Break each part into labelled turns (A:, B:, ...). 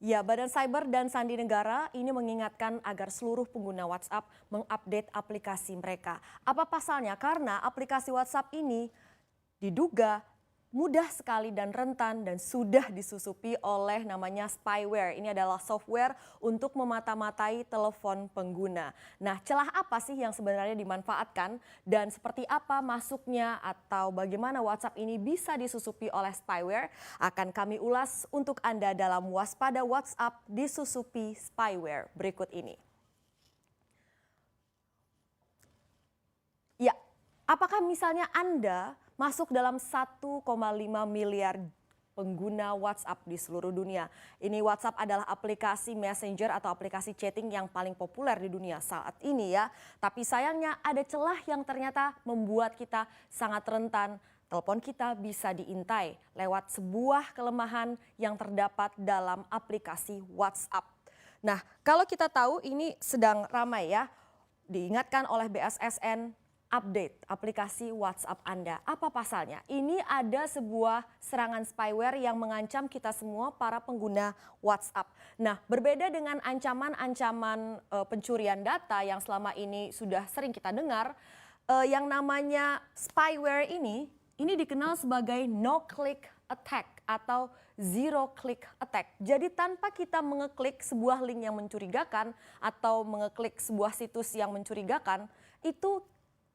A: Ya, Badan Cyber dan Sandi Negara ini mengingatkan agar seluruh pengguna WhatsApp mengupdate aplikasi mereka. Apa pasalnya? Karena aplikasi WhatsApp ini diduga mudah sekali dan rentan dan sudah disusupi oleh namanya spyware. Ini adalah software untuk memata-matai telepon pengguna. Nah, celah apa sih yang sebenarnya dimanfaatkan dan seperti apa masuknya atau bagaimana WhatsApp ini bisa disusupi oleh spyware? Akan kami ulas untuk Anda dalam Waspada WhatsApp disusupi spyware berikut ini. Ya, apakah misalnya Anda masuk dalam 1,5 miliar pengguna WhatsApp di seluruh dunia? Ini WhatsApp adalah aplikasi messenger atau aplikasi chatting yang paling populer di dunia saat ini ya. Tapi sayangnya ada celah yang ternyata membuat kita sangat rentan. Telepon kita bisa diintai lewat sebuah kelemahan yang terdapat dalam aplikasi WhatsApp. Nah, kalau kita tahu ini sedang ramai ya, diingatkan oleh BSSN, update aplikasi WhatsApp Anda. Apa pasalnya? Ini ada sebuah serangan spyware yang mengancam kita semua para pengguna WhatsApp. Nah, berbeda dengan ancaman-ancaman pencurian data yang selama ini sudah sering kita dengar, yang namanya spyware ini dikenal sebagai no-click attack atau zero-click attack. Jadi tanpa kita mengeklik sebuah link yang mencurigakan atau mengeklik sebuah situs yang mencurigakan, itu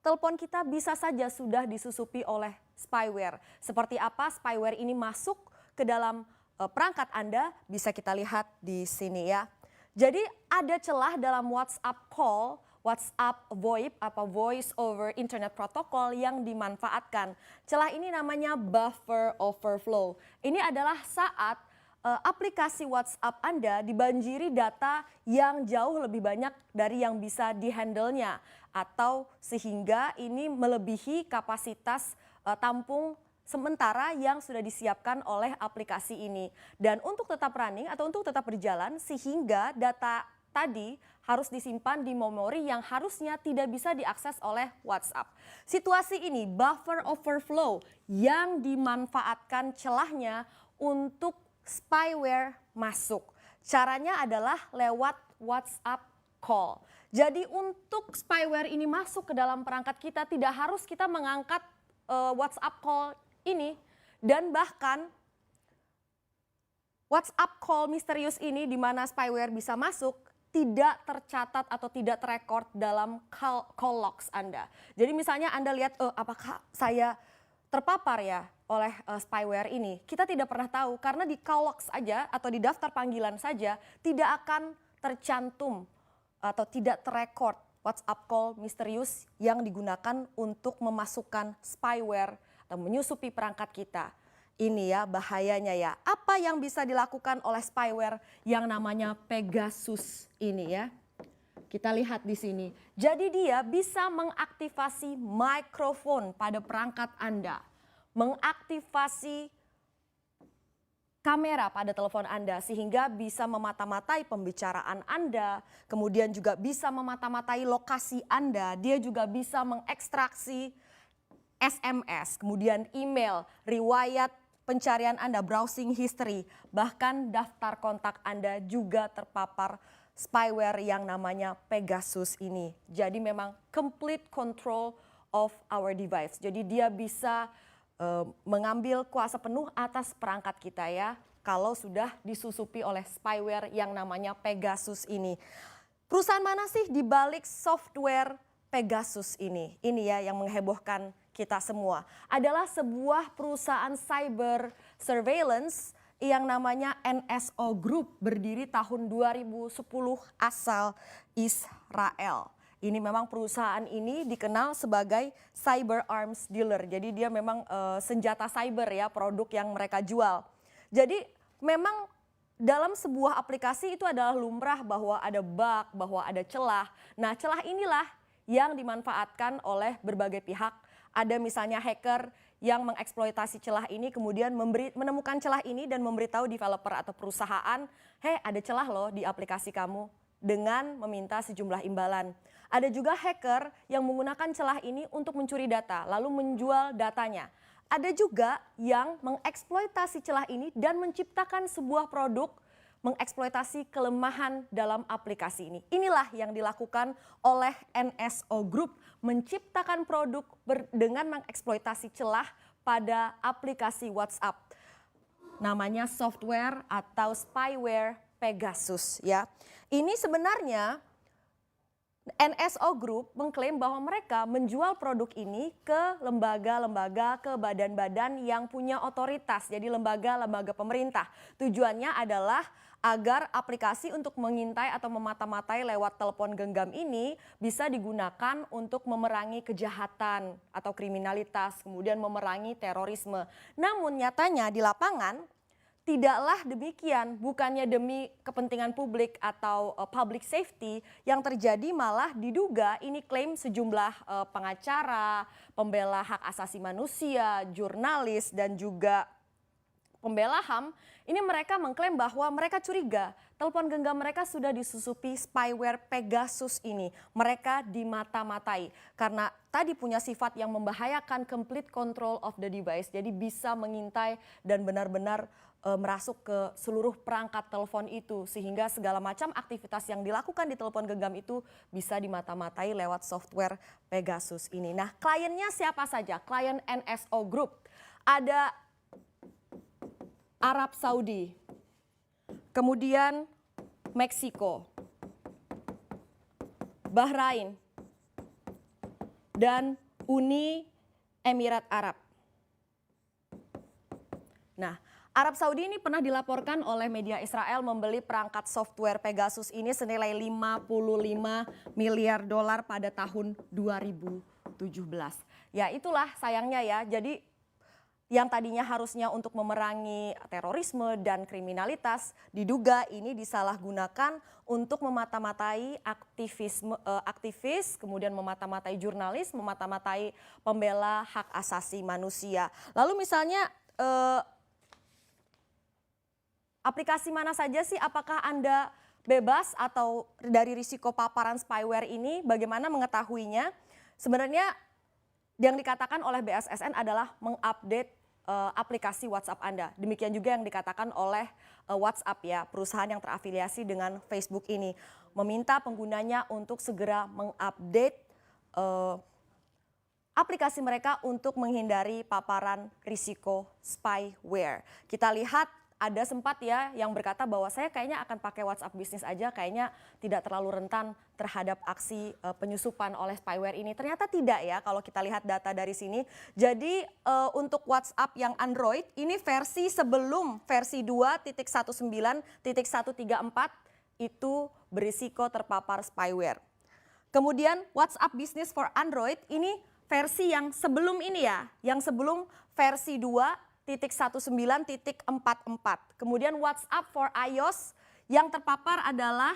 A: telepon kita bisa saja sudah disusupi oleh spyware. Seperti apa spyware ini masuk ke dalam perangkat Anda bisa kita lihat di sini ya. Jadi ada celah dalam WhatsApp call, WhatsApp VoIP atau Voice over Internet Protocol yang dimanfaatkan. Celah ini namanya buffer overflow. Ini adalah saat aplikasi WhatsApp Anda dibanjiri data yang jauh lebih banyak dari yang bisa dihandle-nya atau sehingga ini melebihi kapasitas tampung sementara yang sudah disiapkan oleh aplikasi ini. Dan untuk tetap running atau untuk tetap berjalan sehingga data tadi harus disimpan di memori yang harusnya tidak bisa diakses oleh WhatsApp. Situasi ini buffer overflow yang dimanfaatkan celahnya untuk spyware masuk. Caranya adalah lewat WhatsApp call. Jadi untuk spyware ini masuk ke dalam perangkat kita tidak harus kita mengangkat WhatsApp call ini. Dan bahkan WhatsApp call misterius ini di mana spyware bisa masuk tidak tercatat atau tidak terekord dalam call logs Anda. Jadi misalnya Anda lihat apakah saya terpapar ya oleh spyware ini. Kita tidak pernah tahu karena di call logs saja atau di daftar panggilan saja tidak akan tercantum atau tidak terekord WhatsApp call misterius yang digunakan untuk memasukkan spyware atau menyusupi perangkat kita. Ini ya bahayanya ya. Apa yang bisa dilakukan oleh spyware yang namanya Pegasus ini ya. Kita lihat di sini. Jadi dia bisa mengaktifasi mikrofon pada perangkat Anda. Mengaktifasi kamera pada telepon Anda sehingga bisa memata-matai pembicaraan Anda, kemudian juga bisa memata-matai lokasi Anda, dia juga bisa mengekstraksi SMS, kemudian email, riwayat pencarian Anda, browsing history, bahkan daftar kontak Anda juga terpapar spyware yang namanya Pegasus ini. Jadi memang complete control of our device. Jadi dia bisa mengambil kuasa penuh atas perangkat kita ya kalau sudah disusupi oleh spyware yang namanya Pegasus ini. Perusahaan mana sih di balik software Pegasus ini? Ini ya yang menghebohkan kita semua. Adalah sebuah perusahaan cyber surveillance yang namanya NSO Group, berdiri tahun 2010 asal Israel. Ini memang perusahaan ini dikenal sebagai cyber arms dealer. Jadi dia memang senjata cyber ya, produk yang mereka jual. Jadi memang dalam sebuah aplikasi itu adalah lumrah bahwa ada bug, bahwa ada celah. Nah, celah inilah yang dimanfaatkan oleh berbagai pihak. Ada misalnya hacker yang mengeksploitasi celah ini kemudian menemukan celah ini dan memberitahu developer atau perusahaan, "Hei, ada celah loh di aplikasi kamu," dengan meminta sejumlah imbalan. Ada juga hacker yang menggunakan celah ini untuk mencuri data, lalu menjual datanya. Ada juga yang mengeksploitasi celah ini dan menciptakan sebuah produk mengeksploitasi kelemahan dalam aplikasi ini. Inilah yang dilakukan oleh NSO Group, menciptakan produk dengan mengeksploitasi celah pada aplikasi WhatsApp. Namanya software atau spyware Pegasus ya. Ini sebenarnya NSO Group mengklaim bahwa mereka menjual produk ini ke lembaga-lembaga, ke badan-badan yang punya otoritas, jadi lembaga-lembaga pemerintah. Tujuannya adalah agar aplikasi untuk mengintai atau memata-matai lewat telepon genggam ini bisa digunakan untuk memerangi kejahatan atau kriminalitas, kemudian memerangi terorisme. Namun nyatanya di lapangan tidaklah demikian, bukannya demi kepentingan publik atau public safety, yang terjadi malah diduga ini klaim sejumlah pengacara, pembela hak asasi manusia, jurnalis, dan juga pembela HAM. Ini mereka mengklaim bahwa mereka curiga telepon genggam mereka sudah disusupi spyware Pegasus ini. Mereka dimata-matai karena tadi punya sifat yang membahayakan complete control of the device. Jadi bisa mengintai dan benar-benar merasuk ke seluruh perangkat telepon itu sehingga segala macam aktivitas yang dilakukan di telepon genggam itu bisa dimata-matai lewat software Pegasus ini. Nah, kliennya siapa saja? Klien NSO Group. Ada Arab Saudi, kemudian Meksiko, Bahrain, dan Uni Emirat Arab. Nah, Arab Saudi ini pernah dilaporkan oleh media Israel membeli perangkat software Pegasus ini senilai 55 miliar dolar pada tahun 2017. Ya itulah sayangnya ya, jadi yang tadinya harusnya untuk memerangi terorisme dan kriminalitas diduga ini disalahgunakan untuk memata-matai aktivis, kemudian memata-matai jurnalis, memata-matai pembela hak asasi manusia. Lalu misalnya aplikasi mana saja sih, apakah Anda bebas atau dari risiko paparan spyware ini, bagaimana mengetahuinya? Sebenarnya yang dikatakan oleh BSSN adalah mengupdate aplikasi WhatsApp Anda. Demikian juga yang dikatakan oleh WhatsApp ya, perusahaan yang terafiliasi dengan Facebook ini. Meminta penggunanya untuk segera mengupdate aplikasi mereka untuk menghindari paparan risiko spyware. Kita lihat ada sempat ya yang berkata bahwa saya kayaknya akan pakai WhatsApp bisnis aja, kayaknya tidak terlalu rentan terhadap aksi penyusupan oleh spyware ini. Ternyata tidak ya kalau kita lihat data dari sini. Jadi untuk WhatsApp yang Android ini versi sebelum versi 2.19.134 itu berisiko terpapar spyware. Kemudian WhatsApp Business for Android ini versi yang sebelum ini ya, yang sebelum versi 2.19.44. Kemudian WhatsApp for iOS yang terpapar adalah,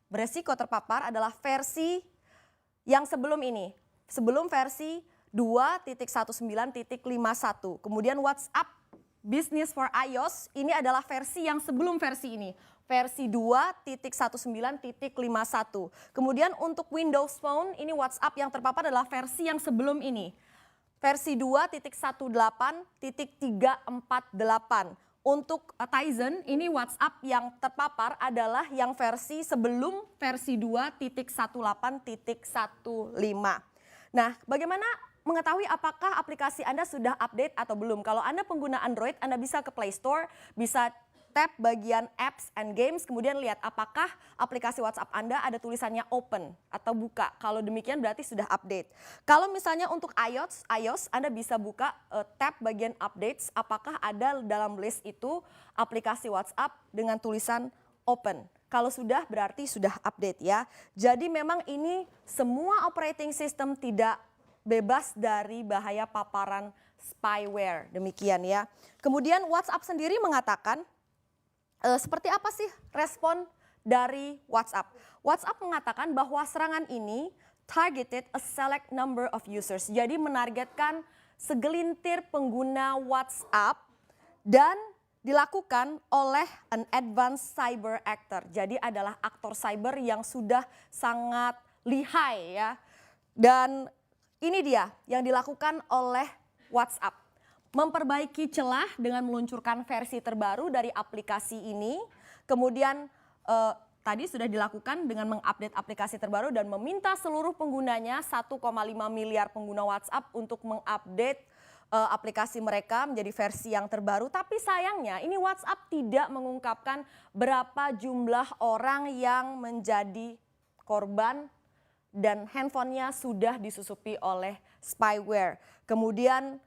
A: beresiko terpapar adalah versi yang sebelum ini. Sebelum versi 2.19.51. Kemudian WhatsApp Business for iOS ini adalah versi yang sebelum versi ini. Versi 2.19.51. Kemudian untuk Windows Phone ini WhatsApp yang terpapar adalah versi yang sebelum ini. Versi 2.18.348. Untuk Tizen ini WhatsApp yang terpapar adalah yang versi sebelum versi 2.18.15. Nah, bagaimana mengetahui apakah aplikasi Anda sudah update atau belum? Kalau Anda pengguna Android, Anda bisa ke Play Store, bisa tap bagian apps and games, kemudian lihat apakah aplikasi WhatsApp Anda ada tulisannya open atau buka. Kalau demikian berarti sudah update. Kalau misalnya untuk iOS Anda bisa buka tab bagian updates, apakah ada dalam list itu aplikasi WhatsApp dengan tulisan open. Kalau sudah berarti sudah update ya. Jadi memang ini semua operating system tidak bebas dari bahaya paparan spyware, demikian ya. Kemudian WhatsApp sendiri mengatakan, seperti apa sih respon dari WhatsApp? WhatsApp mengatakan bahwa serangan ini targeted a select number of users. Jadi menargetkan segelintir pengguna WhatsApp dan dilakukan oleh an advanced cyber actor. Jadi adalah aktor cyber yang sudah sangat lihai ya. Dan ini dia yang dilakukan oleh WhatsApp. Memperbaiki celah dengan meluncurkan versi terbaru dari aplikasi ini. Kemudian tadi sudah dilakukan dengan mengupdate aplikasi terbaru dan meminta seluruh penggunanya 1,5 miliar pengguna WhatsApp untuk mengupdate aplikasi mereka menjadi versi yang terbaru. Tapi sayangnya ini WhatsApp tidak mengungkapkan berapa jumlah orang yang menjadi korban dan handphonenya sudah disusupi oleh spyware. Kemudian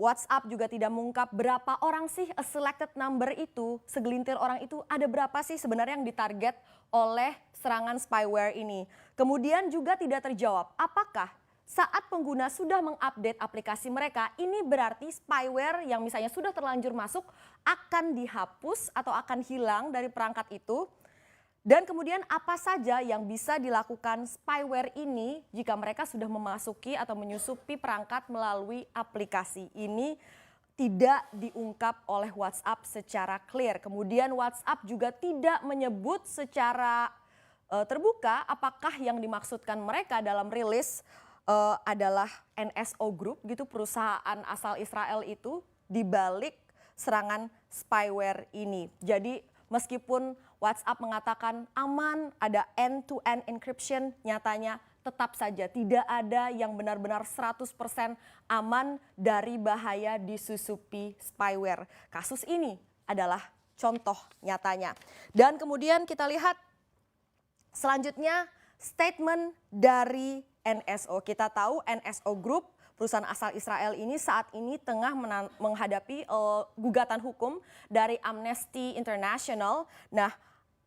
A: WhatsApp juga tidak mengungkap berapa orang sih a selected number itu, segelintir orang itu ada berapa sih sebenarnya yang ditarget oleh serangan spyware ini. Kemudian juga tidak terjawab apakah saat pengguna sudah mengupdate aplikasi mereka, ini berarti spyware yang misalnya sudah terlanjur masuk akan dihapus atau akan hilang dari perangkat itu. Dan kemudian apa saja yang bisa dilakukan spyware ini jika mereka sudah memasuki atau menyusupi perangkat melalui aplikasi ini tidak diungkap oleh WhatsApp secara clear. Kemudian WhatsApp juga tidak menyebut secara terbuka apakah yang dimaksudkan mereka dalam rilis adalah NSO Group gitu, perusahaan asal Israel itu di balik serangan spyware ini. Jadi meskipun WhatsApp mengatakan aman, ada end-to-end encryption, nyatanya tetap saja tidak ada yang benar-benar 100% aman dari bahaya disusupi spyware. Kasus ini adalah contoh nyatanya. Dan kemudian kita lihat selanjutnya statement dari NSO. Kita tahu NSO Group, perusahaan asal Israel ini saat ini tengah menghadapi gugatan hukum dari Amnesty International. Nah,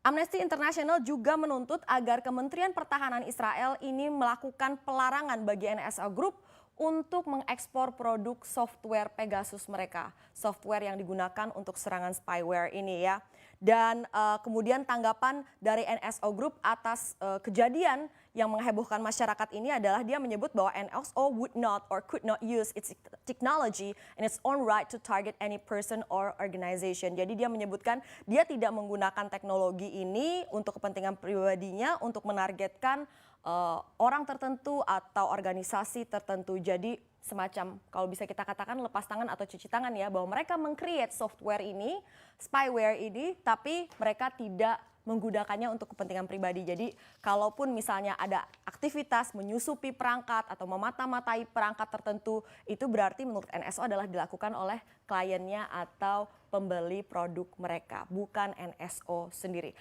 A: Amnesty International juga menuntut agar Kementerian Pertahanan Israel ini melakukan pelarangan bagi NSO Group untuk mengekspor produk software Pegasus mereka. Software yang digunakan untuk serangan spyware ini ya. Dan kemudian tanggapan dari NSO Group atas kejadian yang menghebohkan masyarakat ini adalah dia menyebut bahwa NSO would not or could not use its technology in its own right to target any person or organization. Jadi dia menyebutkan dia tidak menggunakan teknologi ini untuk kepentingan pribadinya untuk menargetkan orang tertentu atau organisasi tertentu. Jadi semacam kalau bisa kita katakan lepas tangan atau cuci tangan ya, bahwa mereka meng-create software ini, spyware ini, tapi mereka tidak menggunakannya untuk kepentingan pribadi. Jadi kalaupun misalnya ada aktivitas menyusupi perangkat atau memata-matai perangkat tertentu, itu berarti menurut NSO adalah dilakukan oleh kliennya atau pembeli produk mereka, bukan NSO sendiri.